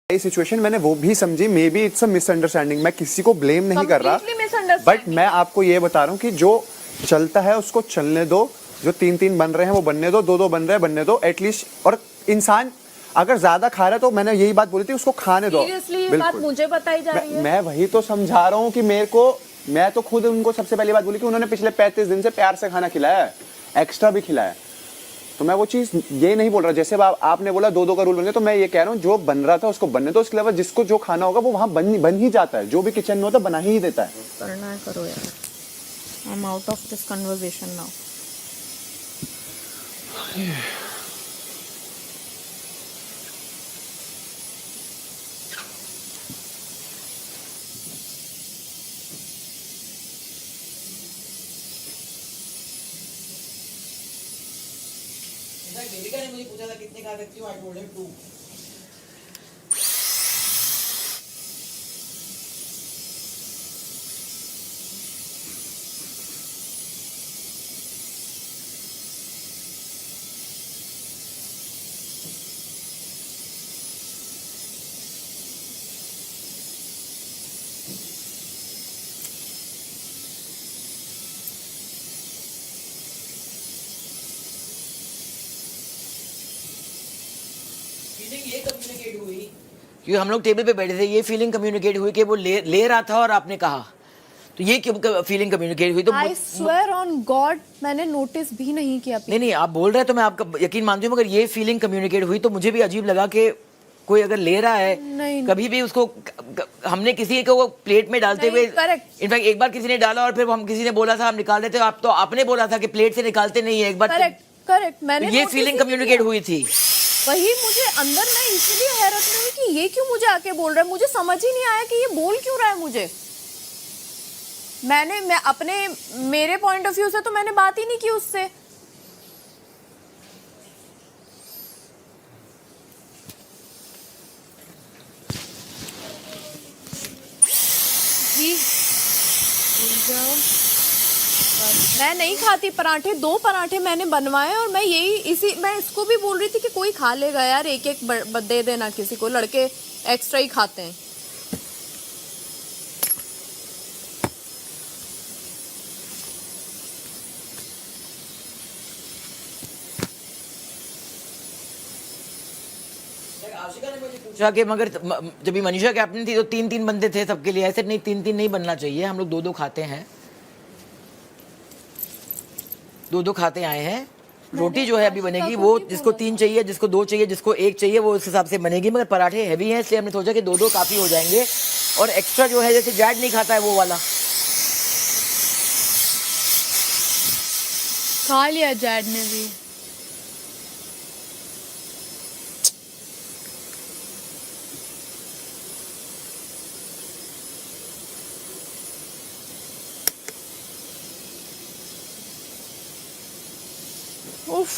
Situation मैंने वो भी समझी, may be it's a misunderstanding, मैं किसी को ब्लेम नहीं कर रहा, बट मैं आपको ये बता रहा हूँ कि जो चलता है उसको चलने दो, जो 3-3 बन रहे हैं वो बनने दो, 2-2 बन रहे हैं बनने दो एटलीस्ट। और इंसान अगर ज्यादा खा रहा है तो मैंने यही बात बोली थी उसको खाने दो। ये बात मुझे बताई जा रही है। मैं वही तो समझा रहा हूँ कि मेरे को, मैं तो खुद उनको सबसे पहली बात बोली कि उन्होंने पिछले 35 दिन से प्यार से खाना खिलाया है, एक्स्ट्रा भी खिलाया है, तो मैं वो चीज ये नहीं बोल रहा। जैसे आपने बोला 2-2 का रूल बन गया, तो मैं ये कह रहा हूँ जो बन रहा था उसको बनने दो, इसके अलावा जिसको जो खाना होगा वो वहां बन ही जाता है, जो भी किचन में होता है बना ही देता है। करना है करो यार, I am out of this conversation now. Devika ने मुझे पूछा था कितने खा सकती हो, आई टोल्ड हिम 2। फीलिंग ये कम्युनिकेट हुई क्योंकि हम लोग टेबल पे बैठे थे, ये फीलिंग कम्युनिकेट हुई कि वो ले रहा था और आपने कहा, तो ये क्यों फीलिंग कम्युनिकेट हुई? तो आई स्वेयर ऑन गॉड मैंने नोटिस भी नहीं किया। नहीं आप बोल रहे हैं तो मैं आपका यकीन मानती हूँ, मगर ये फीलिंग कम्युनिकेट हुई तो मुझे भी अजीब लगा कि कोई अगर ले रहा है नहीं, कभी भी उसको, हमने किसी को प्लेट में डालते हुए, इनफैक्ट एक बार किसी ने डाला और फिर हम किसी ने बोला था हम निकाल देते, आप तो आपने बोला था कि प्लेट से निकालते नहीं है एक बार। करेक्ट मैंने ये फीलिंग कम्युनिकेट हुई थी, वही मुझे अंदर में इसलिए हैरत में हुई कि ये क्यों मुझे आके बोल रहा है, मुझे समझ ही नहीं आया कि ये बोल क्यों रहा है मुझे। मैं अपने मेरे पॉइंट ऑफ व्यू से तो मैंने बात ही नहीं की उससे। जी मैं नहीं खाती पराठे, 2 पराठे मैंने बनवाए और मैं मैं इसको भी बोल रही थी कि कोई खा लेगा यार, एक दे देना किसी को, लड़के एक्स्ट्रा ही खाते हैं। आशिका ने मुझे पूछा कि मगर जब भी मनीषा कैप्टन थी तो 3-3 बनते थे सबके लिए, ऐसे नहीं 3-3 नहीं बनना चाहिए, हम लोग 2-2 खाते हैं, 2-2 खाते आए हैं। रोटी जो है अभी बनेगी वो जिसको 3 चाहिए, जिसको 2 चाहिए, जिसको 1 चाहिए वो उस हिसाब से बनेगी, मगर पराठे हैवी हैं इसलिए हमने सोचा कि 2-2 काफ़ी हो जाएंगे। और एक्स्ट्रा जो है जैसे जैड नहीं खाता है वो वाला खा लिया जैड ने भी। उफ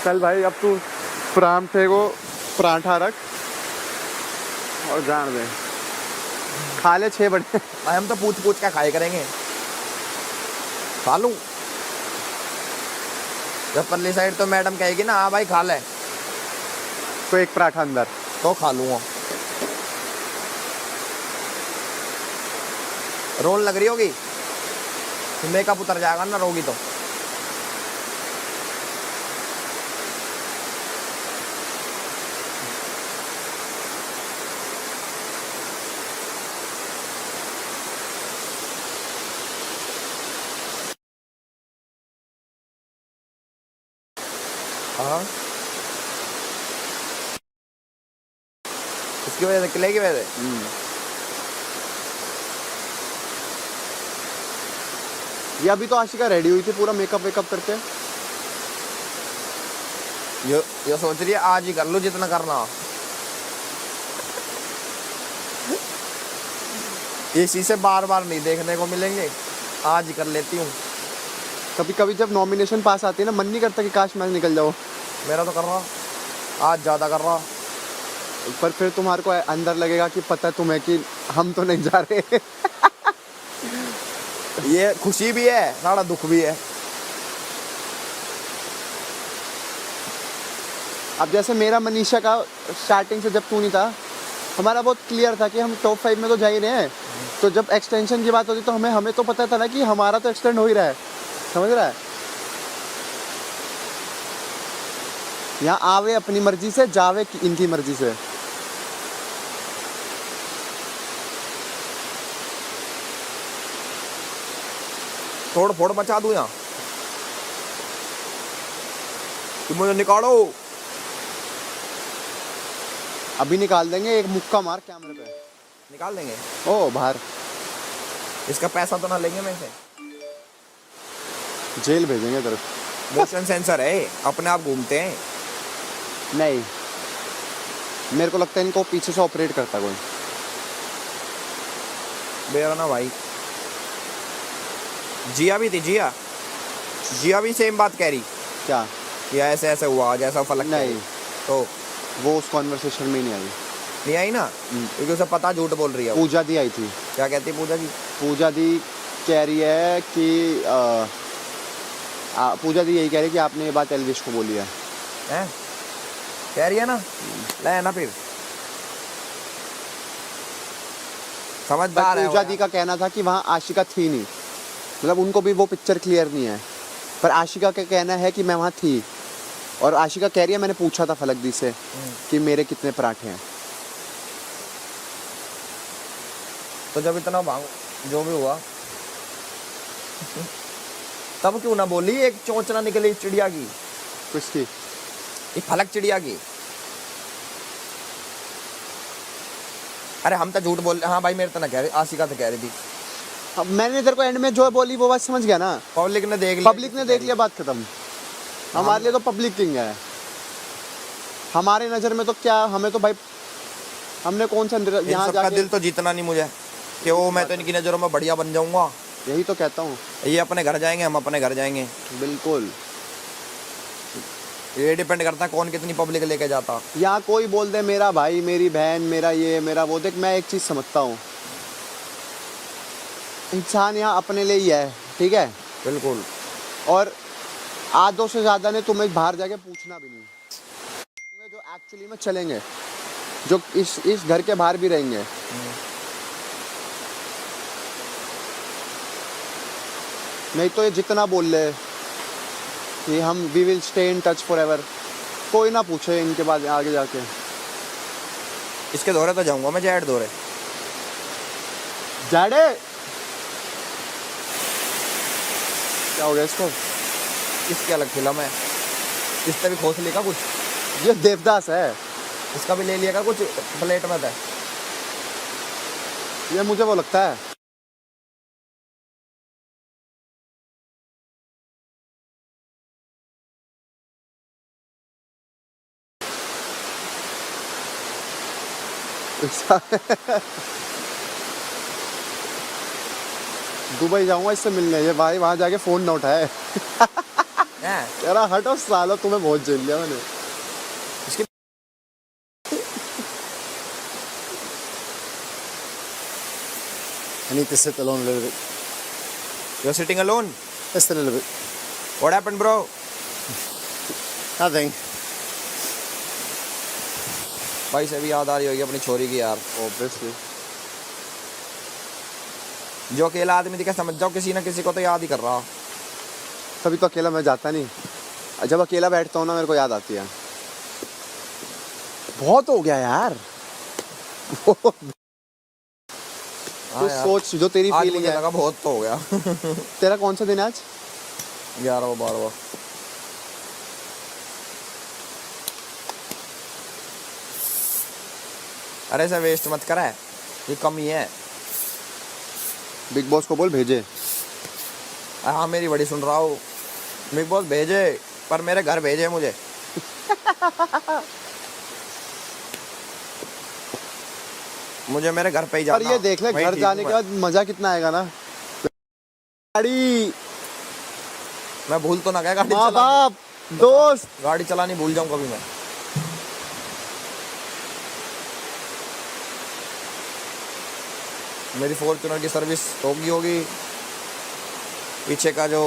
चल भाई अब तू परांठे को पराठा रख और जान दे, खा ले 6 बड़े। हम तो पूछ पूछ के खाए करेंगे, खा लूं जब परली साइड तो मैडम कहेगी ना हाँ भाई खा ले, तो एक पराठा अंदर तो खा लूंगा। रोल लग रही होगी, मेकअप उतर जाएगा ना रोगी तो। हाँ इसकी वजह से, किले की वजह से। ये अभी तो आशिका रेडी हुई थी पूरा मेकअप वेकअप करके। ये सोच रही है आज ही कर लो जितना करना हो। ये शीशे बार बार नहीं देखने को मिलेंगे, आज ही कर लेती हूँ। कभी कभी जब नॉमिनेशन पास आती है ना, मन नहीं करता कि काश मैं निकल जाऊँ, मेरा तो कर रहा, आज ज़्यादा कर रहा। पर फिर तुम्हारे को अंदर लगेगा कि पता है तुम्हें कि हम तो नहीं जा रहे। ये खुशी भी है, सारा दुख भी है। अब जैसे मेरा मनीषा का स्टार्टिंग से जब तू नहीं था, हमारा बहुत क्लियर था कि हम टॉप 5 में तो जा ही रहे हैं। तो जब एक्सटेंशन की बात होती तो हमें तो पता था ना कि हमारा तो एक्सटेंड हो ही रहा है, समझ रहा है। यहाँ आवे अपनी मर्जी से, जावे इनकी मर्जी से। तोड़ फोड़ मचा दूं यहाँ, तुम मुझे निकालो। अभी निकाल देंगे, एक मुक्का मार कैमरे पे निकाल देंगे। ओ बाहर। इसका पैसा तो ना लेंगे मैं से। जेल भेजेंगे तरफ। मोशन सेंसर है, अपने आप घूमते हैं। नहीं, मेरे को लगता है इनको पीछे से ऑपरेट करता कोई। बेरा ना भाई। जिया भी थी, जिया भी सेम बात कह रही क्या? कि ऐसे ऐसे हुआ जैसा फलक कह रही। नहीं, तो वो उस कॉन्वर्सेशन में नहीं आई। नहीं आई ना, क्योंकि उसे पता झूठ बोल रही है वो। पूजा दी आई थी। क्या कहती है पूजा जी? पूजा दी कह रही है कि पूजा दी यही कह रही है कि आपने ये बात एल्विश को बोली है। हैं? कह रही है ना, ले ना फिर समझदार है पूजा वो दी का कहना था कि वहाँ आशिका थी नहीं, मतलब उनको भी वो पिक्चर क्लियर नहीं है। पर आशिका का कहना है कि मैं वहाँ थी, और आशिका कह रही है मैंने पूछा था फलक दी से कि मेरे कितने पराठे हैं। तो जब इतना भांग जो भी हुआ तब क्यों ना बोली? एक चोंच ना निकली चिड़िया की, किसकी? ये फलक चिड़िया की। अरे हम तो झूठ बोल, हाँ भाई मेरे तो ना कह रही, आशिका तो कह रही थी। अब मैंने तेरे को एंड में जो बोली वो बात समझ गया ना। पब्लिक ने देख लिया, पब्लिक ने देख लिया, बात खत्म। हमारे लिए तो पब्लिक किंग है। हमारे नजर में तो क्या, हमें तो भाई हमने कौन सा यहाँ सबका जाके, दिल तो जीतना नहीं मुझे कि वो मैं तो इनकी नज़रों में बढ़िया बन जाऊंगा। यही तो कहता हूँ। ये अपने घर जाएंगे, हम अपने घर जाएंगे। बिल्कुल। ये डिपेंड करता है कौन कितनी पब्लिक लेके जाता। यहाँ कोई बोल दे मेरा भाई, मेरी बहन, मेरा ये, मेरा वो, देख मैं एक चीज़ समझता हूँ, इंसान यहाँ अपने लिए ही है, ठीक है? बिल्कुल। और आधों से ज़्यादा ने तुम्हें बाहर जाके पूछना भी नहीं, जो एक्चुअली में चलेंगे, जो इस घर के बाहर भी रहेंगे। नहीं तो ये जितना बोल ले कि हम we will stay in touch forever, कोई ना पूछे इनके बाद आगे जाके। इसके दौरे तो जाऊंगा मैं, जैड दौरे। जाड़े क्या हो गया इसको? इसकी अलग फिल्म है, इससे भी खोस लिया कुछ। ये देवदास है। इसका भी ले लिया कुछ प्लेट में था। ये मुझे वो लगता है। दुबई जाऊंगा इससे मिलने, ये भाई वहां जाके फोन ना उठाए। हैं? तेरा हटो सालो, तुम्हें बहुत झेल लिया मैंने। इसकी I need to sit alone a little bit. You're sitting alone? Just a little bit. What happened, bro? Nothing. भाई से भी याद आ रही होगी अपनी छोरी की यार। Obviously. जो अकेला आदमी दिखे समझ जाओ किसी ना किसी को तो याद ही कर रहा। तभी तो अकेला मैं जाता नहीं। जब अकेला बैठता हूँ ना मेरे को याद आती है। बहुत हो गया यार। तो सोच जो तेरी आज फीलिंग मुझे है। लगा बहुत तो हो गया। तेरा कौन सा दिन है आज? 11वां 12वां। अरे ऐसा वेस्ट मत करा है, ये कम ही है। बिग बॉस को बोल भेजे। हाँ मेरी बड़ी सुन रहा हूँ, बिग बॉस भेजे पर मेरे घर भेजे मुझे। मुझे मेरे घर पे ही पर जाना। ये देख ले वही घर ठीक जाने हूँ के बाद मजा कितना आएगा ना। गाड़ी, मैं भूल तो ना गया गाड़ी माँ चलानी। बाप, दोस्त। गाड़ी चलानी भूल जाऊं कभी मैं। मेरी फॉर्च्यूनर की सर्विस होगी, पीछे का जो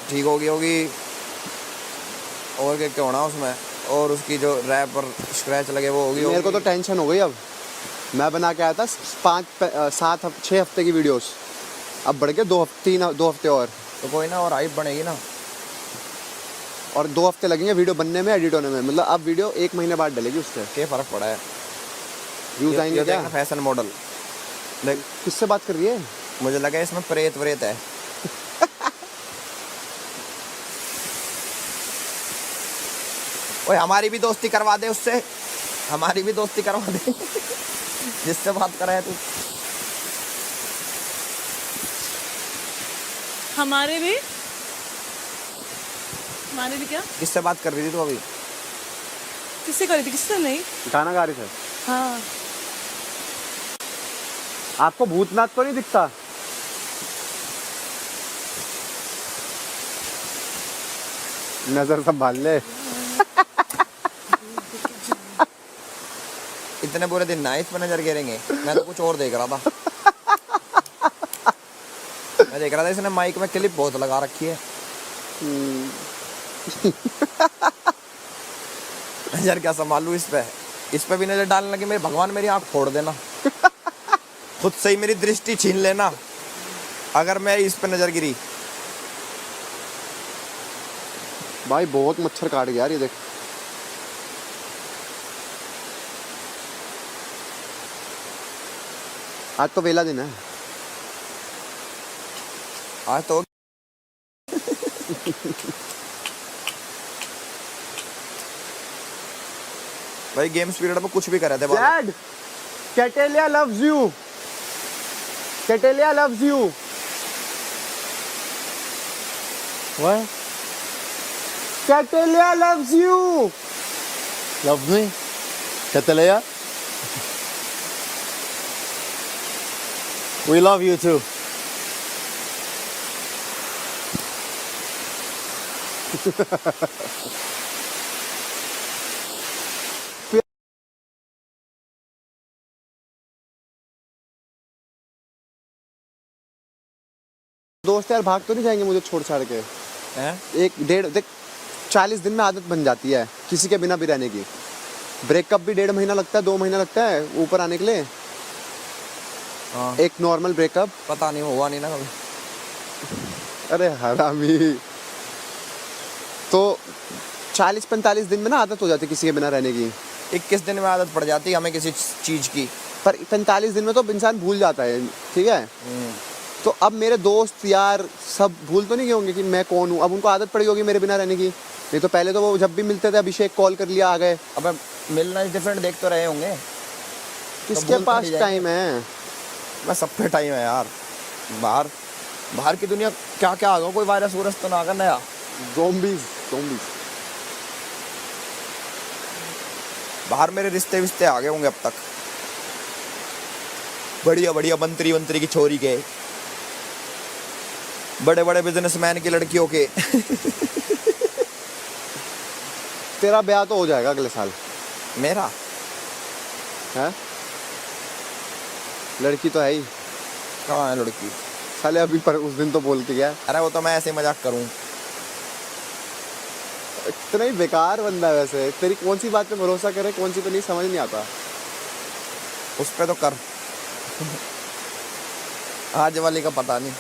ठीक होगी, और क्या होना उसमें, और उसकी जो रैप पर स्क्रैच लगे वो होगी। मेरे को तो टेंशन हो गई अब। मैं बना के आया था 6 हफ्ते की वीडियोस, अब बढ़ गए 2 हफ्ते और कोई ना, और हाइप बनेगी ना। और 2 हफ्ते लगेंगे वीडियो बनने में, एडिट होने में। मतलब अब वीडियो 1 महीने बाद डलेगी, उससे क्या फर्क पड़ा है। व्यूज आएंगे क्या? फैशन मॉडल देख, किससे बात कर रही है? मुझे लगा इसमें प्रेत व्रेत है। ओए हमारी भी दोस्ती करवा दे उससे, हमारी भी दोस्ती करवा दे। जिससे बात कर रहा है तू। हमारे भी क्या? किससे बात कर रही थी तू अभी? किससे करी थी, किससे नहीं? गाना गा रही थे। हाँ आपको भूतनाथ तो नहीं दिखता? नजर संभाल ले। इतने बुरे दिन ना इस पर नजर गिरेंगे। मैं तो कुछ और देख रहा था। मैं देख रहा था इसने माइक में क्लिप बहुत लगा रखी है। नजर क्या संभालू इस पे भी नजर डालने लगी। मेरे भगवान मेरी आंख फोड़ देना। खुद से ही मेरी दृष्टि छीन लेना अगर मैं इस पे नजर गिरी। भाई बहुत मच्छर काट गया यार, ये देख। आज तो वेला दिन है। आज तो भाई गेम्स पीरियड में कुछ भी कर रहे थे बालक। Dad, Catalea loves you. Catalea loves you. What? Catalea loves you. Love me? Catalea? We love you too. दोस्त यार भाग तो नहीं जाएंगे मुझे छोड़ छाड़ के? हैं? 1-1.5 देख, 40 दिन में आदत बन जाती है किसी के बिना भी रहने की। ब्रेकअप भी 1.5 महीना लगता है, 2 महीना लगता है ऊपर आने के लिए। हाँ। एक नॉर्मल ब्रेकअप। पता नहीं हुआ नहीं ना कभी। अरे हरामी। तो 40-45 दिन में ना आदत हो जाती है किसी के बिना रहने की। 21 दिन में आदत पड़ जाती है हमें किसी चीज की। पर 45 दिन में तो इंसान भूल जाता है, ठीक है? तो अब मेरे दोस्त यार सब भूल तो नहीं गए होंगे कि मैं कौन हूँ। अब उनको आदत पड़ी होगी मेरे बिना रहने की। नहीं तो पहले तो वो जब भी मिलते थे अभिषेक कॉल कर लिया आ गए। अब मिलना डिफरेंट देख तो रहे होंगे। किसके भूल तो पास नहीं जाएंगे। टाइम है? मैं सब पे टाइम है यार। बाहर की दुनिया क्या क्या आ गया, कोई वायरस वूरस तो ना आ गया नया। ज़ॉम्बीज़। बाहर मेरे रिश्ते विश्ते आ गए होंगे अब तक। बढ़िया बढ़िया मंत्री की छोरी के, बड़े बड़े बिजनेसमैन की लड़कियों के। तेरा ब्याह तो हो जाएगा अगले साल मेरा है? लड़की तो है ही। कहाँ है लड़की? साले अभी पर उस दिन तो बोल के गया। अरे वो तो मैं ऐसे ही मजाक करूं। इतना ही बेकार बंदा है वैसे। तेरी कौन सी बात पे भरोसा करे, कौन सी पे नहीं, समझ नहीं आता। उस पे तो कर। आज वाली का पता नहीं।